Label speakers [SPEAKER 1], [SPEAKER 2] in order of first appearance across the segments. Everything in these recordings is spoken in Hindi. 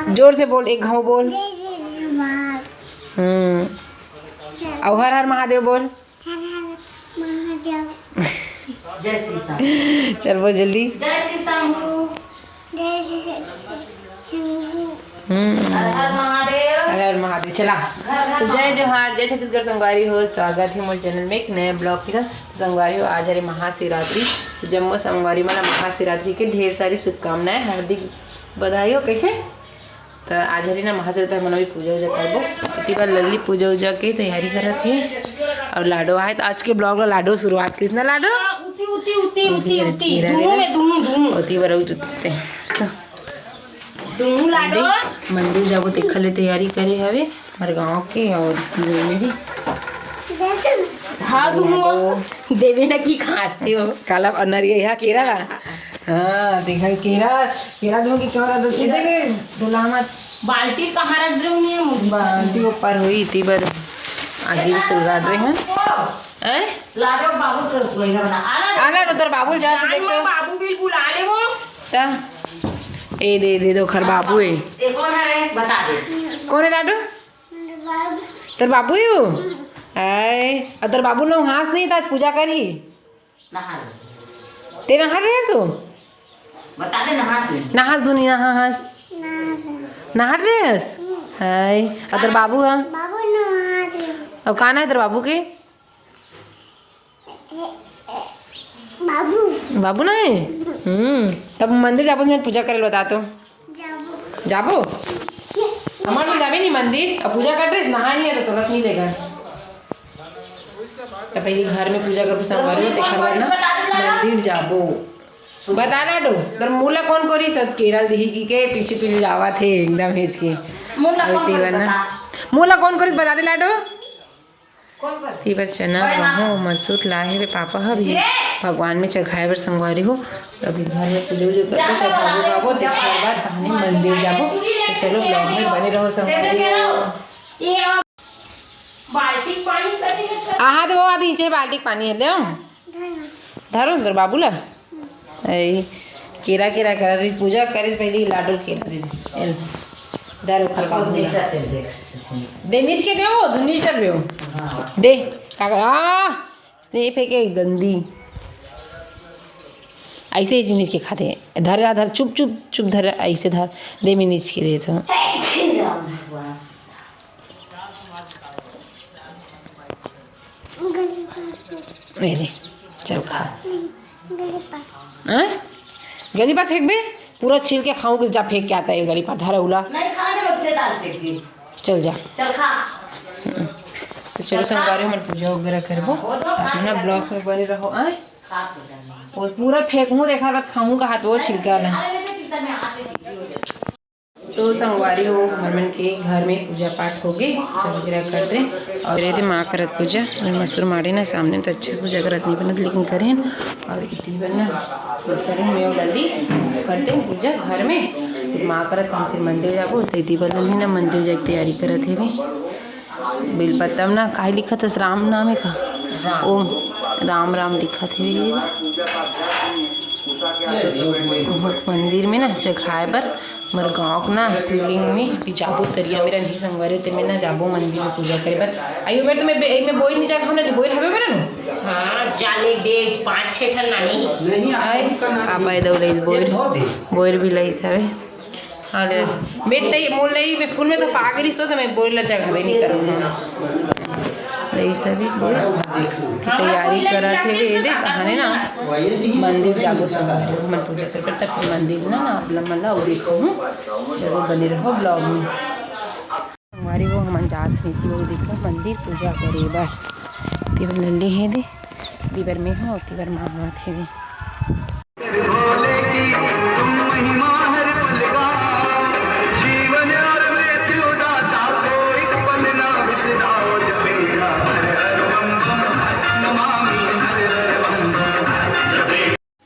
[SPEAKER 1] जोर से बोल, एक घाव बोल। और हर हर महादेव बोल।
[SPEAKER 2] जय श्री राम।
[SPEAKER 1] चल बोल जल्दी।
[SPEAKER 2] जय श्री शंभू। हर हर महादेव।
[SPEAKER 1] हर हर महादेव। चला तो जय जोहार, जय छत्तीसगढ़। संगवारी हो, स्वागत है मोर चैनल में एक नए ब्लॉग के साथ। संगवारी हो, आज है महाशिवरात्रि। तो जम्मू संगवारी माना महाशिवरात्रि के ढेर सारी शुभकामनाएं, हार्दिक बधाई हो। कैसे तो आज हरी ना महाशिवरात्रि मना भी पूजा उजा करबो। इतनी बार लल्ली पूजा उजा के तैयारी करत है और लाडो आए। तो आज के ब्लॉग ला लाडो शुरुआत कितना लाडो मंदिर जाबो देखा ले तैयारी करे हवे हमारे गाँव के। और देवे ना की खांसते हो काला नरिया यहाँ केरा ला। हाँ देखा केरा केरा दो की क्या देखे दुल्हा मत
[SPEAKER 2] बाल्टी कहाँ रख रही है?
[SPEAKER 1] बाल्टी ऊपर हुई इतनी बार आगे भी सुलगाड़ रहे हैं।
[SPEAKER 2] लाडो बाबू कर कोईगा बना
[SPEAKER 1] आला उधर बाबू जा तो देखते
[SPEAKER 2] बाबू भी बुला ले वो
[SPEAKER 1] ता ए दे दो खर बाबू है।
[SPEAKER 2] ये कौन है बता दे।
[SPEAKER 1] कौन है लाडो? तेरे बाबू ही हो। आए अदर बाबू लोग हाथ नहीं था पूजा करी
[SPEAKER 2] नहा
[SPEAKER 1] तेरा नहा रहे सो
[SPEAKER 2] बता दे नहा से
[SPEAKER 1] नहास दुनिया नहा रहे हाय अदर बाबू हाँ अब कहाँ है तेरे बाबू के? बाबू ना है। तब मंदिर जाबो मैं पूजा करे बता तो जाबो हमारे तो जाबे नहीं मंदिर। अब पूजा करते नहा नहीं है तो तुरंत नहीं लेगा। तो पहले घर में पूजा कर संगवारी ना मंदिर जाबो बता लाडो तर मूला कौन कोरी सब केरल दिही के पीछे पीछे जावा थे एकदम हेज के मूला कौन कोरी बता दे लाडो। तीबर चना गहूँ मसूर लाए वे पापा हभी भगवान में चढ़ाए बर संगवारी हो। अभी घर में पूजा उजा करके चढ़ाबो बाबो देखने बाद कहानी मंदिर जाबो। तो चलो ब्लॉग में बने रहो संगवारी।
[SPEAKER 2] बाल्टी पानी
[SPEAKER 1] आहा दो आदि नीचे बाल्टी पानी है ले धरो उधर बाबू ला केरा केरा कर पूजा करे पहले लाडो केरा दे धरो खर बाबू दे नीच के दो दुनी चल रहे हो दे काका स्नेह फेंके गंदी ऐसे ही नीच के खाते हैं। धर धर चुप चुप चुप धर ऐसे धर दे में नीच के दे तो ले चल खा गली पर फेंक बे पूरा छील के खाऊं कि जा फेंक के आता है गली पर धरा उला
[SPEAKER 2] नहीं खाने बच्चे डालते थे
[SPEAKER 1] चल जा
[SPEAKER 2] चल खा।
[SPEAKER 1] तो चलो संगवारी हम पूजा वगैरह करबो अपना ब्लॉग में बने रहो। आए और पूरा फेंकूँ देखा बस खाऊं का हाथ वो छिलका ना। तो संगवारी हो हरमन के घर में पूजा पाठ हो गई वगैरह कर दे और ये माँ करत पूजा और मसूर मारे ना सामने तो अच्छे से पूजा करत नहीं बनत लेकिन करें और इतनी बनना करें मैं डली करते पूजा घर में फिर माँ करत हम फिर मंदिर जाबो। तो इतनी बदल ना मंदिर जाके तैयारी करत है भी बेलपत्तम ना काहे लिखा था राम नाम है का ओम राम राम लिखा थे मंदिर में ना चढ़ाए पर मर गाँव ना शिवलिंग में भी जाबो तरिया मेरा नहीं संगवारी ते में ना जाबो मंदिर में पूजा करे पर आइयो बेर तो मैं बोल नहीं जा हमने जो बोल हवे मेरा नो
[SPEAKER 2] हाँ जाने दे 5-6 ठन नहीं
[SPEAKER 1] आए आप आए दो लइस बोल भी लइस हवे। हाँ ले बेट तई मोल लई मैं फूल में तो पागरी सो तो मैं बोल ला जगह भी नहीं करूँगा लइस हवे बोल तैयारी करा थे वे दे कहाने ना मंदिर जाबो संगवारी मन पूजा कर तब फिर मंदिर ना लम्मा और देखो चलो बने रहो ब्लॉग में। हमारी वो हम जात नहीं थी वो देखो मंदिर पूजा करे बार तीबर लल्ली है दे तीबर में हो तीबर माँ थे भी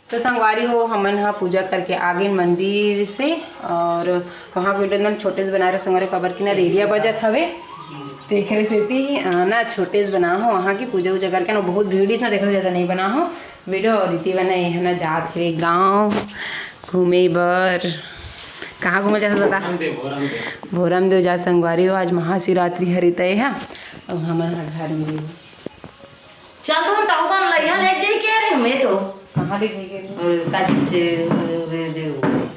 [SPEAKER 1] तो संगवारी हो हमन हाँ पूजा करके आगे मंदिर से और वहाँ को एकदम छोटे से बना रहे संगवारी कबर की ना रेडिया बजत हवे देख रहे से ना छोटे से बना हो वहाँ की पूजा उजा करके ना बहुत भीड़ ना देख रहे ज़्यादा नहीं बना हो वीडियो और रीति बना है ना जात हुए गाँव घूमे बर कहाँ घूमे जाता बता? भोरम देव जा संगवारी हो। आज महाशिवरात्रि हरि तय है और हमारे घर में
[SPEAKER 2] चल तुम ताऊ बन लइहा ले जे के रे मैं तो
[SPEAKER 1] कहाँ ले जाएंगे?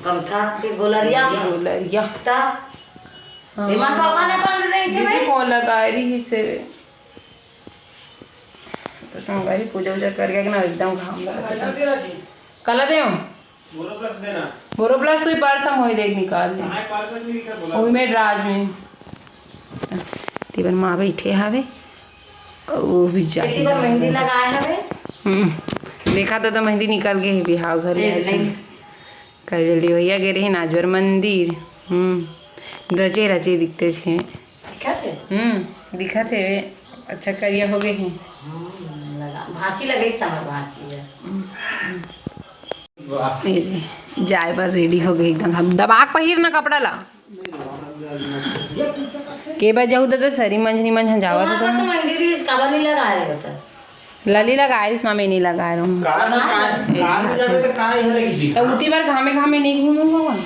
[SPEAKER 2] कमथा के गोलरिया ता एमा तो अपने बन रही थी भाई
[SPEAKER 1] फोन लगा रही से तो संगवारी पूजा वूजा करके ना एकदम घाम लगा कला दे बोरो प्लस तो पार्सा मोई देख निकाल दे ओई में राज में तीवन माँ बैठे हावे वो भी जा
[SPEAKER 2] तीवन मेहंदी लगाए हवे
[SPEAKER 1] देखा तो मेहंदी निकाल के ही बिहाव घर कल जल्दी भैया गए रहे नाजवर मंदिर रचे रचे दिखते छे दिखा थे वे अच्छा करिया हो गए हैं
[SPEAKER 2] भांची लगे समर भांची
[SPEAKER 1] जाए पर रेडी हो गई एकदम हम दबाक पहिर ना कपड़ा ला के बार जाऊ तो सरी मंज निमंज जावा तो
[SPEAKER 2] मंदिर इसका नहीं लगा रहे बता
[SPEAKER 1] लली लगा इस मामे नहीं लगा रहा हूँ तो उतनी बार घामे नहीं घूमूंगा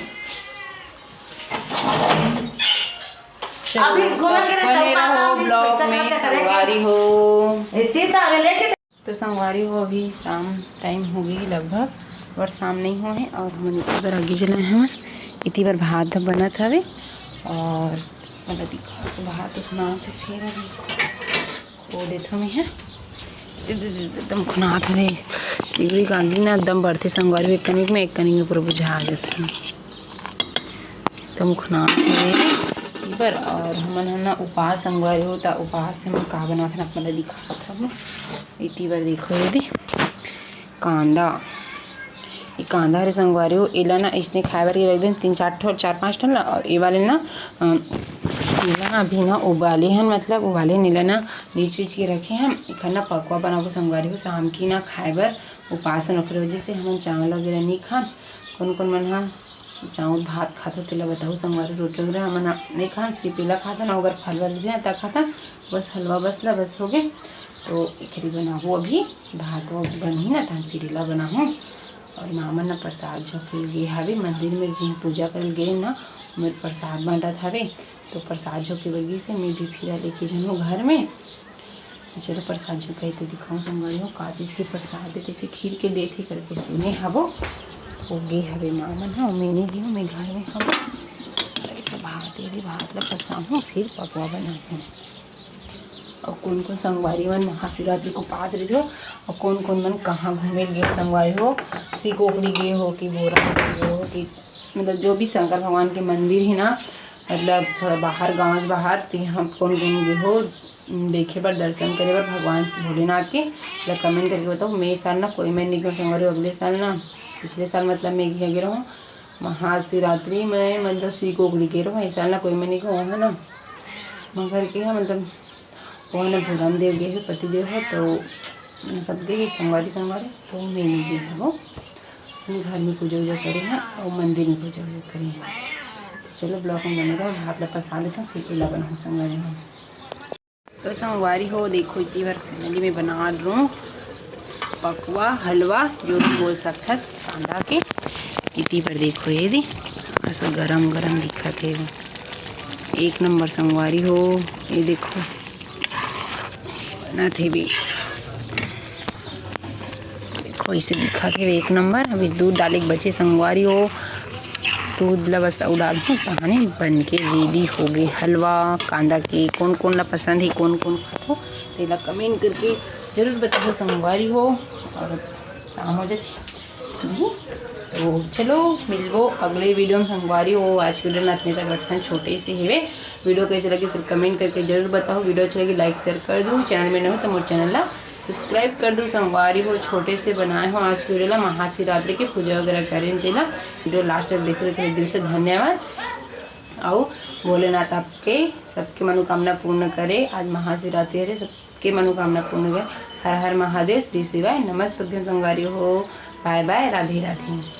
[SPEAKER 2] अभी घूम के
[SPEAKER 1] ब्लॉग में संगवारी हो
[SPEAKER 2] इतनी सारे लेके
[SPEAKER 1] तो संगवारी हो अभी शाम टाइम हो गई लगभग और शाम नहीं हुए हैं और हम इतनी बार आगे चले हैं इतनी बार भात बना था अभी और मतलब दिखा तो भात उतना तो फिर अभी वो देता मैं है एकदम खुना था रे सिगड़ी का आगे ना एकदम बढ़ते संगवारी एक कनिक में पूरा बुझा आ जाता है एकदम खुना पर और हमन ना उपवास संगवारी होता उपवास से हम का बना था मतलब दिखा था इतनी बार देखो यदि कांदा ये कांदा हरे संगवारी हो एला ना इसने खाए बार रख दें 4-5 टन और ये वाले ना अभी ना उबाले हैं मतलब उबाले नीला ना नीच वीच के रखे हैं इखन ना पकवा बनाबो संगवारी हो शाम की ना खाए बार उपास रखे वजह से हम चावल वगैरह नहीं खान कौन मन हाँ चावल भात खाता तेला बताओ संगवारी रोटी वगैरह हम नहीं खान सिर्फ पीला खाता ना अगर फल वाल दिया तब खाता बस हलवा बसला बस हो गए तो खिरी बनाबो अभी भात वो बनी ना था फिरीला बनाऊँ और मामा ना प्रसाद झोंकल गए हवे मंदिर में जी पूजा कर गए ना मेरे प्रसाद बांटा हवे तो प्रसाद झोंके वजह से मैं भी फिरा लेके जाऊँ घर में चलो प्रसाद झोंकाई तो दिखाऊँ संगवारी हो का चीज़ के प्रसाद देते से खीर के देते करके सुने हवो वो गे हवे मामन हाँ मैंने दी मैं घर में हवो ऐसे भात ला पसाऊँ फिर पकवा बनाऊँ और कौन कौन संगवारी मन महाशिवरात्रि को पास रही हो और कौन मन कहाँ घूमे गए संगवारी हो सिकोकड़ी गए हो कि बोरा गए हो कि मतलब जो भी शंकर भगवान के मंदिर है ना मतलब बाहर गाँव बाहर तो हम कौन गए हो देखे पर दर्शन करे पर भगवान भोलेनाथ के मतलब कमेंट करके बताओ मैं इस साल ना कोई मैं नहीं गया संगवारी अगले साल ना पिछले साल मतलब मैं गया रहा हूँ महाशिवरात्रि में मतलब सिकोकड़ी गए रहा हूँ इस साल ना कोई मैं नहीं गया है ना मगर के है मतलब वो ना भोरम देव गए है पतिदेव है तो सब गए संगवारी तो मैं नहीं गई है वो घर में पूजा वूजा करे हैं और मंदिर में पूजा वूजा करे हैं चलो ब्लॉग में बनेगा भात ला पसा लेता हूँ फिर इला बनाऊँ संगवारी में तो संगवारी हो देखो इतनी बार फाइनली मैं बना रहा हूँ पकवा हलवा जो भी बोल सकता कांदा के इतनी बार देखो ये दी ऐसा गरम गरम दिखा थे एक नंबर संगवारी हो ये देखो बना थे भी देखो इसे दिखा के एक नंबर अभी दूध डाले बचे संगवारी हो दूध ला बस उड़ा दूँ कहानी बन के रेडी हो गई हलवा कांदा के कौन ला पसंद है कौन खाते तेला कमेंट करके जरूर बताओ संगवारी हो और शाम हो जाती तो चलो मिलबो अगले वीडियो में संगवारी हो आज वीडियो ना इतने तक रखते हैं छोटे से है वीडियो कैसे लगे सिर्फ कमेंट करके जरूर बताओ वीडियो अच्छी लगी लाइक शेयर कर दूँ चैनल में न हो तो मोर चैनल ला सब्सक्राइब कर दूँ संगवारी हो छोटे से बनाए हो आज की वीडियो ला महाशिवरात्रि के पूजा वगैरह करें तेला वीडियो लास्ट तक देखने के लिए दिल से धन्यवाद आओ भोलेनाथ आपके सबके मनोकामना पूर्ण करे आज महाशिवरात्रि है सबके मनोकामना पूर्ण करे हर हर महादेव श्री शिवाय नमस्तुभ्यं संगवारी हो बाय बाय राधे राधे।